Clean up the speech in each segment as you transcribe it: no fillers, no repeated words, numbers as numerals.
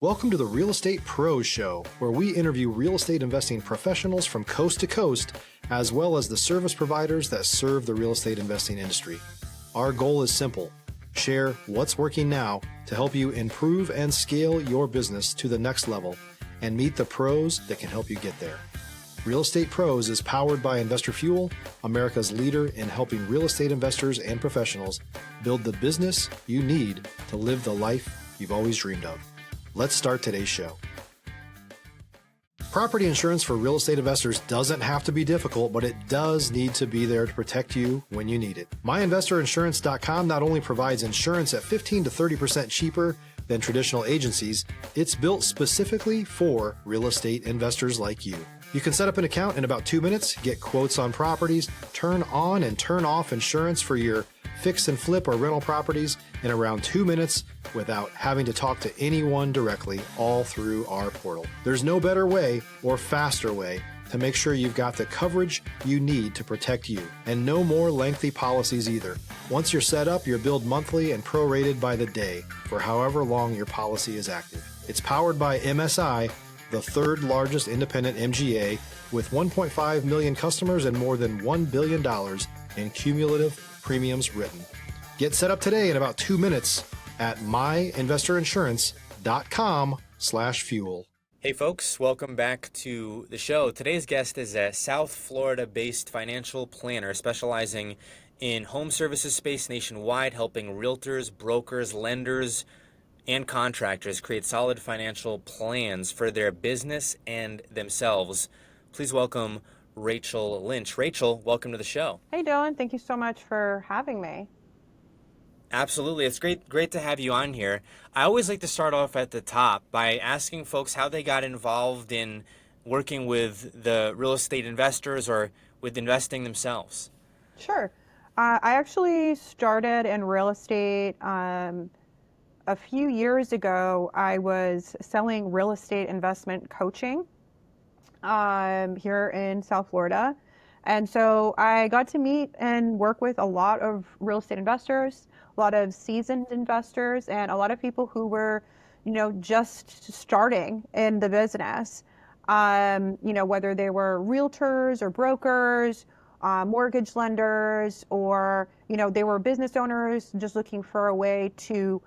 Welcome to the Real Estate Pros Show, where we interview real estate investing professionals from coast to coast, as well as the service providers that serve the real estate investing industry. Our goal is simple: share what's working now to help you improve and scale your business to the next level and meet the pros that can help you get there. Real Estate Pros is powered by Investor Fuel, America's leader in helping real estate investors and professionals build the business you need to live the life you've always dreamed of. Let's start today's show. Property insurance for real estate investors doesn't have to be difficult, but it does need to be there to protect you when you need it. MyInvestorInsurance.com not only provides insurance at 15 to 30% cheaper than traditional agencies, it's built specifically for real estate investors like you. You can set up an account in about 2 minutes, get quotes on properties, turn on and turn off insurance for your fix and flip or rental properties in around 2 minutes without having to talk to anyone directly, all through our portal. There's no better way or faster way to make sure you've got the coverage you need to protect you, and no more lengthy policies either. Once you're set up, you're billed monthly and prorated by the day for however long your policy is active. It's powered by MSI, the third largest independent MGA, with 1.5 million customers and more than $1 billion in cumulative premiums written. Get set up today in about 2 minutes at myinvestorinsurance.com/fuel. Hey folks, welcome back to the show. Today's guest is a South Florida-based financial planner specializing in home services space nationwide, helping realtors, brokers, lenders, and contractors create solid financial plans for their business and themselves. Please welcome Rachel Lynch. Rachel, welcome to the show. Hey Dylan, thank you so much for having me. Absolutely. It's great to have you on here. I always like to start off at the top by asking folks how they got involved in working with the real estate investors or with investing themselves. Sure. I actually started in real estate a few years ago. I was selling real estate investment coaching here in South Florida. And so I got to meet and work with a lot of real estate investors, a lot of seasoned investors, and a lot of people who were, just starting in the business. Whether they were realtors or brokers, mortgage lenders, or, they were business owners just looking for a way to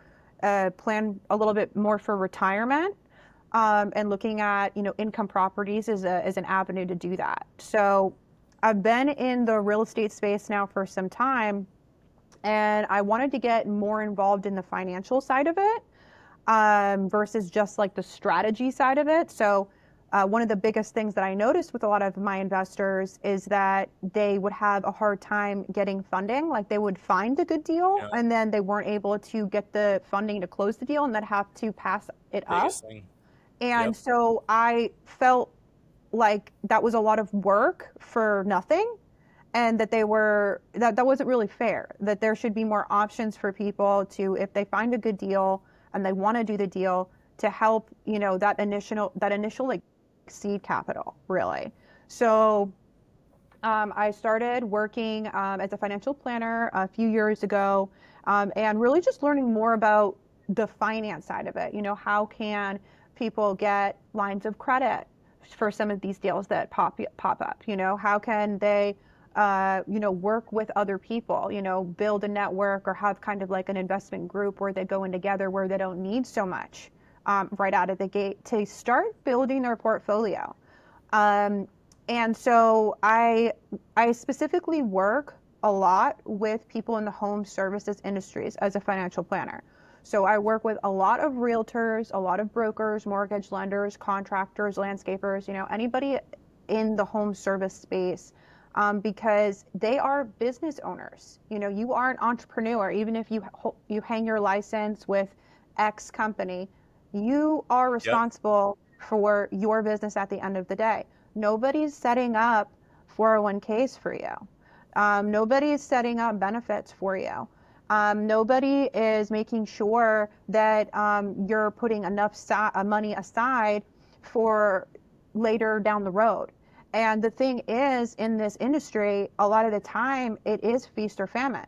plan a little bit more for retirement. And looking at, income properties as an avenue to do that. So I've been in the real estate space now for some time, and I wanted to get more involved in the financial side of it versus just like the strategy side of it. So one of the biggest things that I noticed with a lot of my investors is that they would have a hard time getting funding. Like they would find a good deal, and then they weren't able to get the funding to close the deal, and they'd have to pass it up. And so I felt like that was a lot of work for nothing, and that that wasn't really fair, that there should be more options for people to, if they find a good deal and they want to do the deal, to help, that initial like seed capital, really. So I started working as a financial planner a few years ago, and really just learning more about the finance side of it. How can people get lines of credit for some of these deals that pop up? How can they, work with other people, build a network, or have kind of like an investment group where they go in together where they don't need so much right out of the gate to start building their portfolio. And so I specifically work a lot with people in the home services industries as a financial planner. So I work with a lot of realtors, a lot of brokers, mortgage lenders, contractors, landscapers, anybody in the home service space, because they are business owners. You are an entrepreneur. Even if you hang your license with X company, you are responsible for your business at the end of the day. Nobody's setting up 401ks for you. Nobody's setting up benefits for you. Nobody is making sure that you're putting enough money aside for later down the road. And the thing is, in this industry, a lot of the time it is feast or famine.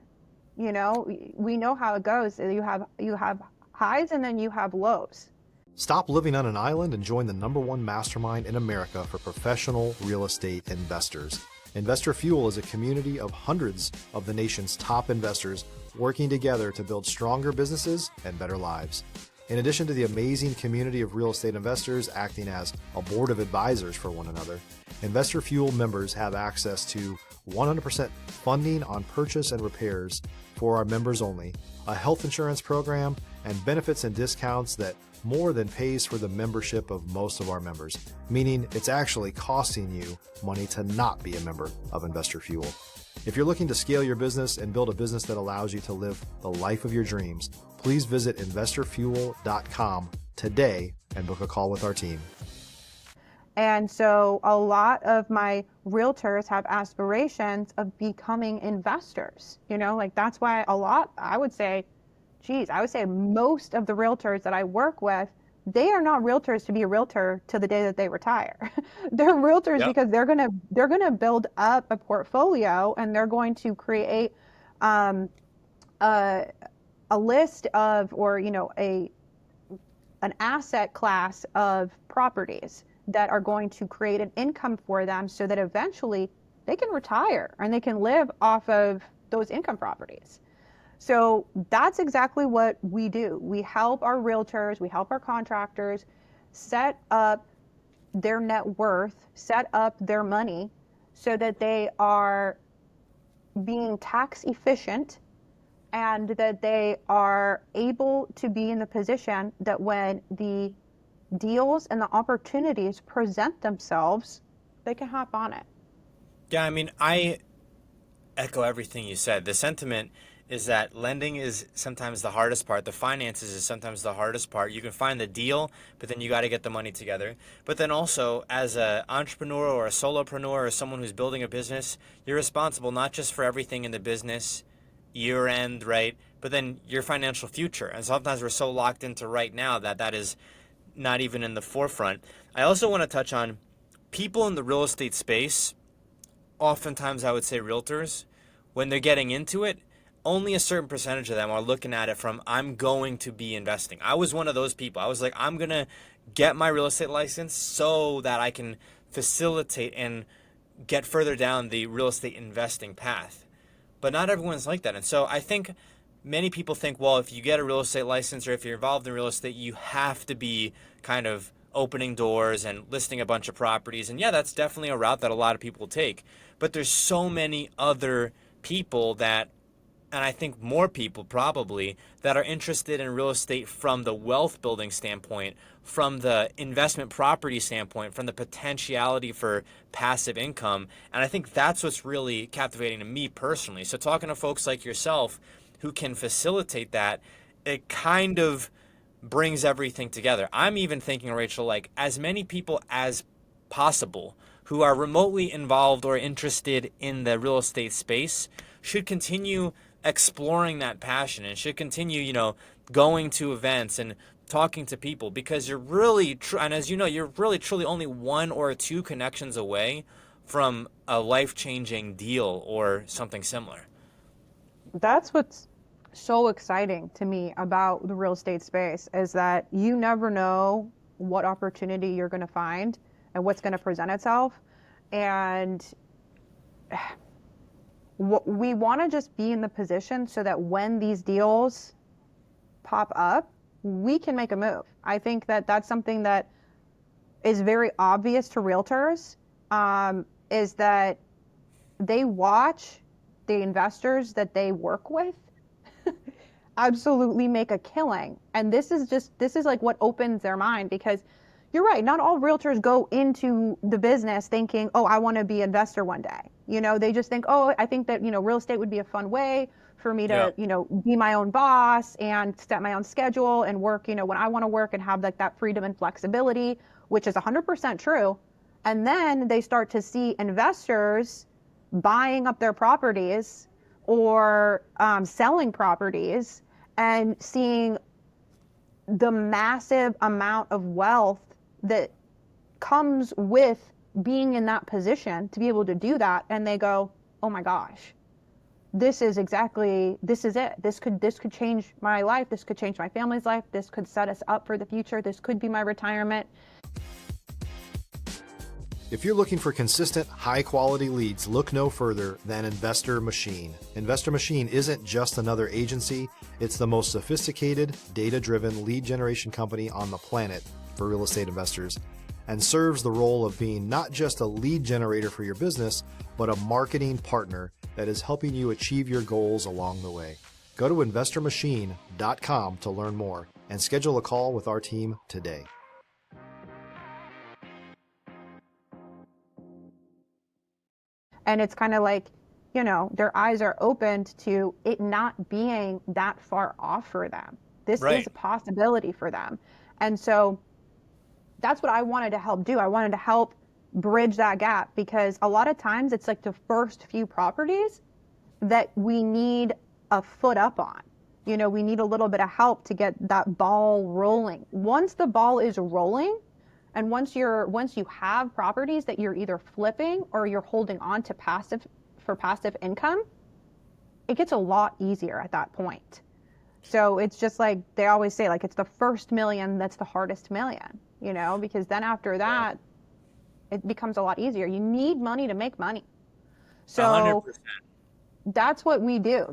We know how it goes. You have highs and then you have lows. Stop living on an island and join the #1 mastermind in America for professional real estate investors. Investor Fuel is a community of hundreds of the nation's top investors working together to build stronger businesses and better lives. In addition to the amazing community of real estate investors acting as a board of advisors for one another, Investor Fuel members have access to 100% funding on purchase and repairs for our members only, a health insurance program, and benefits and discounts that more than pays for the membership of most of our members, meaning it's actually costing you money to not be a member of Investor Fuel. If you're looking to scale your business and build a business that allows you to live the life of your dreams, please visit investorfuel.com today and book a call with our team. And so a lot of my realtors have aspirations of becoming investors, like that's why I would say most of the realtors that I work with, they are not realtors to be a realtor to the day that they retire. They're realtors because they're gonna build up a portfolio, and they're going to create a list of, or an asset class of properties that are going to create an income for them, so that eventually they can retire and they can live off of those income properties. So that's exactly what we do. We help our realtors, we help our contractors set up their net worth, set up their money so that they are being tax efficient, and that they are able to be in the position that when the deals and the opportunities present themselves, they can hop on it. Yeah, I mean, I echo everything you said. The sentiment is that lending is sometimes the hardest part. The finances is sometimes the hardest part. You can find the deal, but then you got to get the money together. But then also, as an entrepreneur or a solopreneur or someone who's building a business, you're responsible not just for everything in the business, year end, right? But then your financial future. And sometimes we're so locked into right now that is not even in the forefront. I also want to touch on people in the real estate space. Oftentimes, I would say realtors, when they're getting into it, only a certain percentage of them are looking at it from, I'm going to be investing. I was one of those people. I was like, I'm going to get my real estate license so that I can facilitate and get further down the real estate investing path. But not everyone's like that. And so I think many people think, well, if you get a real estate license or if you're involved in real estate, you have to be kind of opening doors and listing a bunch of properties. And yeah, that's definitely a route that a lot of people take. But there's so many other people that, and I think more people probably, that are interested in real estate from the wealth building standpoint, from the investment property standpoint, from the potentiality for passive income. And I think that's what's really captivating to me personally. So talking to folks like yourself who can facilitate that, it kind of brings everything together. I'm even thinking, Rachel, like as many people as possible who are remotely involved or interested in the real estate space should continue exploring that passion and should continue, going to events and talking to people, because you're really, and as you know, you're really truly only one or two connections away from a life-changing deal or something similar. That's what's so exciting to me about the real estate space, is that you never know what opportunity you're going to find and what's going to present itself. And we want to just be in the position so that when these deals pop up, we can make a move. I think that that's something that is very obvious to realtors, is that they watch the investors that they work with absolutely make a killing. And this is like what opens their mind, because you're right, not all realtors go into the business thinking, oh, I want to be an investor one day. They just think, oh, I think that, real estate would be a fun way for me to, be my own boss and set my own schedule and work, when I want to work, and have like that freedom and flexibility, which is 100% true. And then they start to see investors buying up their properties or selling properties, and seeing the massive amount of wealth that comes with being in that position to be able to do that. And they go, oh my gosh, this is it. This could change my life. This could change my family's life. This could set us up for the future. This could be my retirement. If you're looking for consistent, high-quality leads, look no further than Investor Machine. Investor Machine isn't just another agency. It's the most sophisticated, data-driven lead generation company on the planet for real estate investors, and serves the role of being not just a lead generator for your business, but a marketing partner that is helping you achieve your goals along the way. Go to investormachine.com to learn more and schedule a call with our team today. And it's kind of like, their eyes are opened to it not being that far off for them. This is a possibility for them. And so that's what I wanted to help do. I wanted to help bridge that gap, because a lot of times it's like the first few properties that we need a foot up on. We need a little bit of help to get that ball rolling. Once the ball is rolling, and once you have properties that you're either flipping or you're holding on to passive income, it gets a lot easier at that point. So it's just like they always say, like, it's the first million that's the hardest million, because then after that, it becomes a lot easier. You need money to make money. So 100%. That's what we do.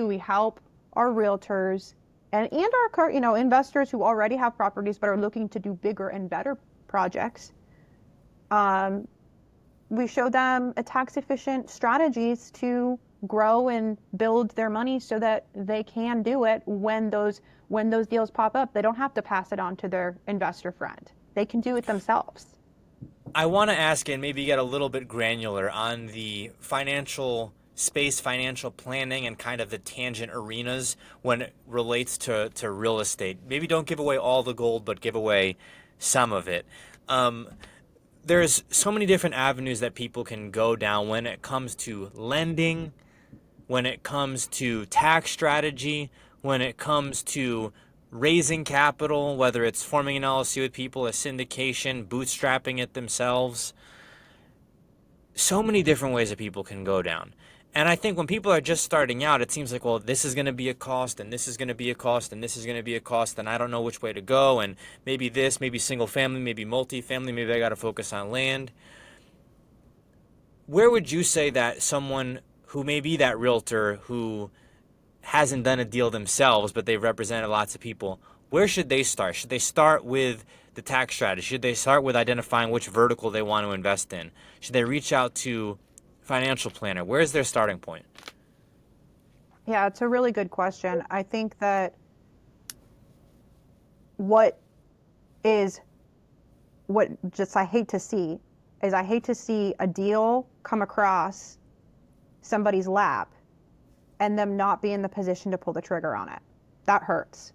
We help our realtors and our investors who already have properties but are looking to do bigger and better projects. We show them a tax-efficient strategies to grow and build their money so that they can do it when those deals pop up. They don't have to pass it on to their investor friend. They can do it themselves. I want to ask, and maybe get a little bit granular on the financial space, financial planning, and kind of the tangent arenas when it relates to real estate. Maybe don't give away all the gold, but give away some of it. There's so many different avenues that people can go down when it comes to lending, when it comes to tax strategy, when it comes to raising capital, whether it's forming an LLC with people, a syndication, bootstrapping it themselves. So many different ways that people can go down. And I think when people are just starting out, it seems like, well, this is going to be a cost, and this is going to be a cost, and this is going to be a cost, and I don't know which way to go, and maybe this, maybe single family, maybe multifamily, maybe I got to focus on land. Where would you say that someone who may be that realtor who hasn't done a deal themselves, but they've represented lots of people, where should they start? Should they start with the tax strategy? Should they start with identifying which vertical they want to invest in? Should they reach out to financial planner? Where's their starting point? Yeah, it's a really good question. I think that what I hate to see a deal come across somebody's lap and them not be in the position to pull the trigger on it. That hurts.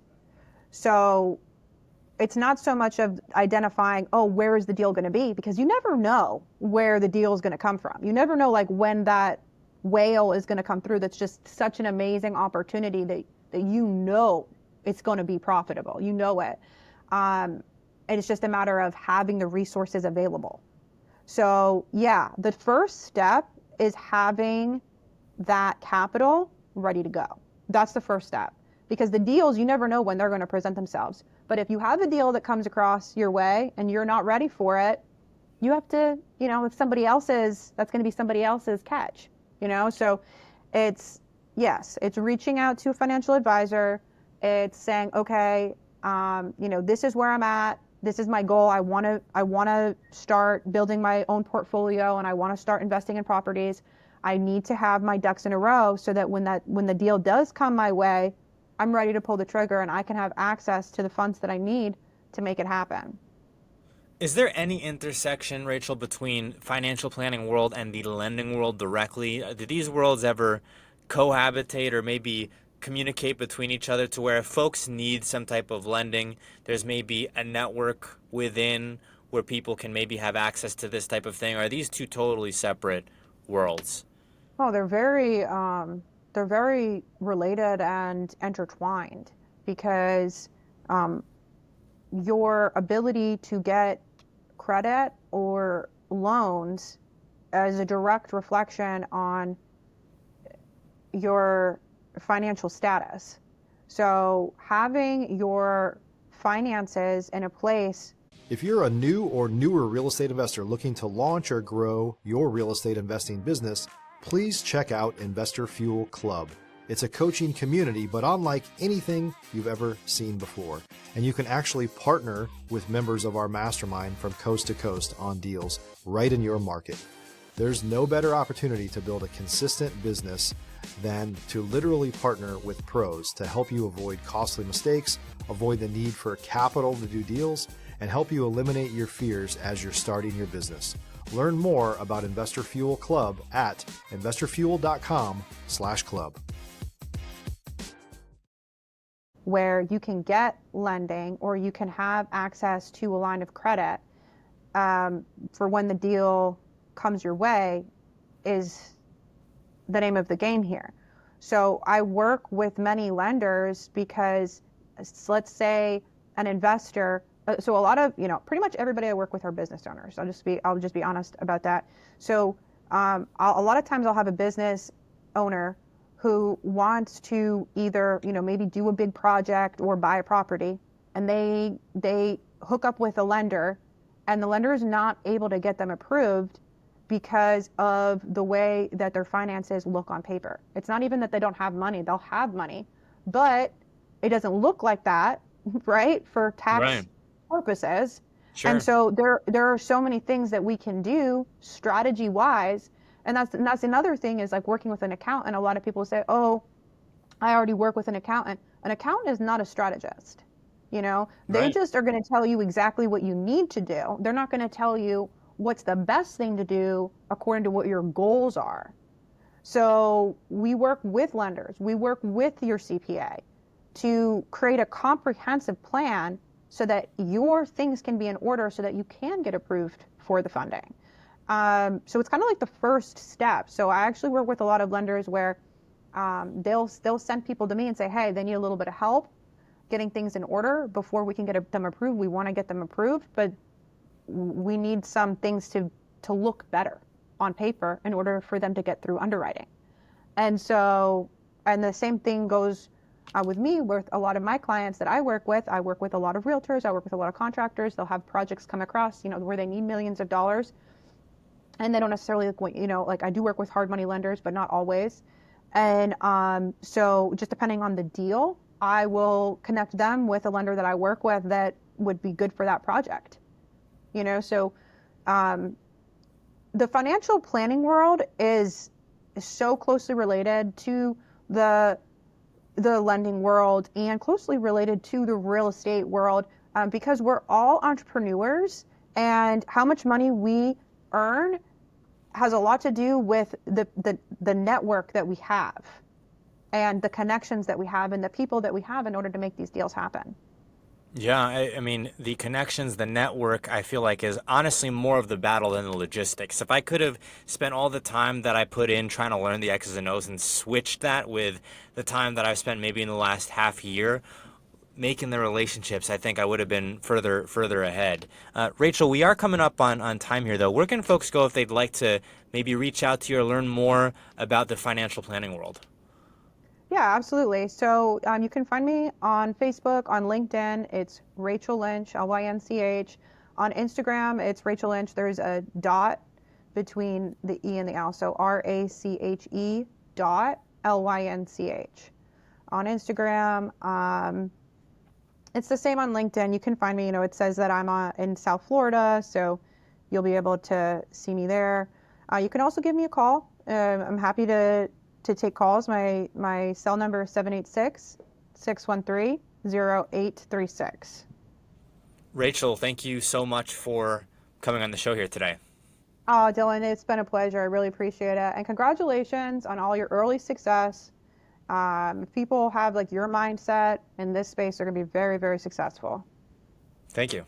So it's not so much of identifying, where is the deal going to be? Because you never know where the deal is going to come from. You never know, like, when that whale is going to come through. That's just such an amazing opportunity that it's going to be profitable. It. And it's just a matter of having the resources available. So yeah, the first step is having that capital ready to go. That's the first step. Because the deals, you never know when they're going to present themselves. But if you have a deal that comes across your way and you're not ready for it, you have to, if somebody else's, that's going to be somebody else's catch, So it's reaching out to a financial advisor. It's saying, okay, this is where I'm at. This is my goal. I want to start building my own portfolio, and I want to start investing in properties. I need to have my ducks in a row so that when the deal does come my way, I'm ready to pull the trigger and I can have access to the funds that I need to make it happen. Is there any intersection, Rachel, between financial planning world and the lending world directly? Do these worlds ever cohabitate or maybe communicate between each other to where if folks need some type of lending, there's maybe a network within where people can maybe have access to this type of thing? Or are these two totally separate worlds? Oh, they're very related and intertwined, because your ability to get credit or loans is a direct reflection on your financial status. So having your finances in a place. If you're a new or newer real estate investor looking to launch or grow your real estate investing business, please check out Investor Fuel Club. It's a coaching community, but unlike anything you've ever seen before. And you can actually partner with members of our mastermind from coast to coast on deals right in your market. There's no better opportunity to build a consistent business than to literally partner with pros to help you avoid costly mistakes, avoid the need for capital to do deals, and help you eliminate your fears as you're starting your business. Learn more about Investor Fuel Club at investorfuel.com/club. Where you can get lending or you can have access to a line of credit for when the deal comes your way is the name of the game here. So I work with many lenders because let's say an investor, so a lot of, pretty much everybody I work with are business owners. I'll just be honest about that. So a lot of times I'll have a business owner who wants to either, maybe do a big project or buy a property, and they hook up with a lender, and the lender is not able to get them approved because of the way that their finances look on paper. It's not even that they don't have money. They'll have money, but it doesn't look like that, right? For tax purposes. Sure. And so there are so many things that we can do strategy-wise. And that's another thing is like working with an accountant. A lot of people say, oh, I already work with an accountant. An accountant is not a strategist. They just are going to tell you exactly what you need to do. They're not going to tell you what's the best thing to do according to what your goals are. So we work with lenders. We work with your CPA to create a comprehensive plan so that your things can be in order so that you can get approved for the funding. So it's kind of like the first step. So I actually work with a lot of lenders where they'll send people to me and say, hey, they need a little bit of help getting things in order before we can get them approved. We want to get them approved, but we need some things to look better on paper in order for them to get through underwriting. And the same thing goes with me, with a lot of my clients that I work with. I work with a lot of realtors. I work with a lot of contractors. They'll have projects come across, where they need millions of dollars. And they don't necessarily, like I do work with hard money lenders, but not always. And so just depending on the deal, I will connect them with a lender that I work with that would be good for that project. So the financial planning world is so closely related to the lending world and closely related to the real estate world because we're all entrepreneurs, and how much money we earn has a lot to do with the network that we have and the connections that we have and the people that we have in order to make these deals happen. Yeah, I mean, the connections, the network, I feel like is honestly more of the battle than the logistics. If I could have spent all the time that I put in trying to learn the X's and O's and switched that with the time that I've spent maybe in the last half year making the relationships, I think I would have been further ahead. Rachel, we are coming up on time here, though. Where can folks go if they'd like to maybe reach out to you or learn more about the financial planning world? Yeah, absolutely. So you can find me on Facebook, on LinkedIn. It's Rachel Lynch, Lynch. On Instagram, it's Rachel Lynch. There's a dot between the E and the L. So RACHE .LYNCH. On Instagram, it's the same on LinkedIn. You can find me, it says that I'm in South Florida, so you'll be able to see me there. You can also give me a call. I'm happy to take calls. My cell number is 786-613-0836. Rachel, thank you so much for coming on the show here today. Oh, Dylan, it's been a pleasure. I really appreciate it. And congratulations on all your early success. If people have like your mindset in this space, they're going to be very, very successful. Thank you.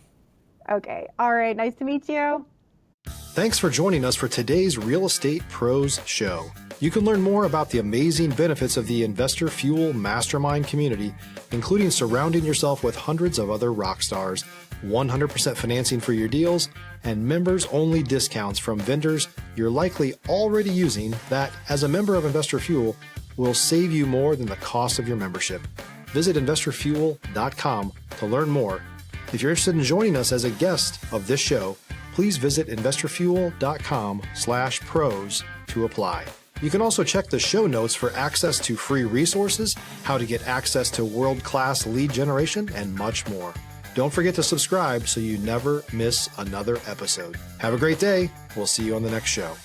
Okay. All right. Nice to meet you. Thanks for joining us for today's Real Estate Pros Show. You can learn more about the amazing benefits of the Investor Fuel Mastermind community, including surrounding yourself with hundreds of other rock stars, 100% financing for your deals, and members-only discounts from vendors you're likely already using that, as a member of Investor Fuel, will save you more than the cost of your membership. Visit investorfuel.com to learn more. If you're interested in joining us as a guest of this show, please visit investorfuel.com/pros to apply. You can also check the show notes for access to free resources, how to get access to world-class lead generation, and much more. Don't forget to subscribe so you never miss another episode. Have a great day. We'll see you on the next show.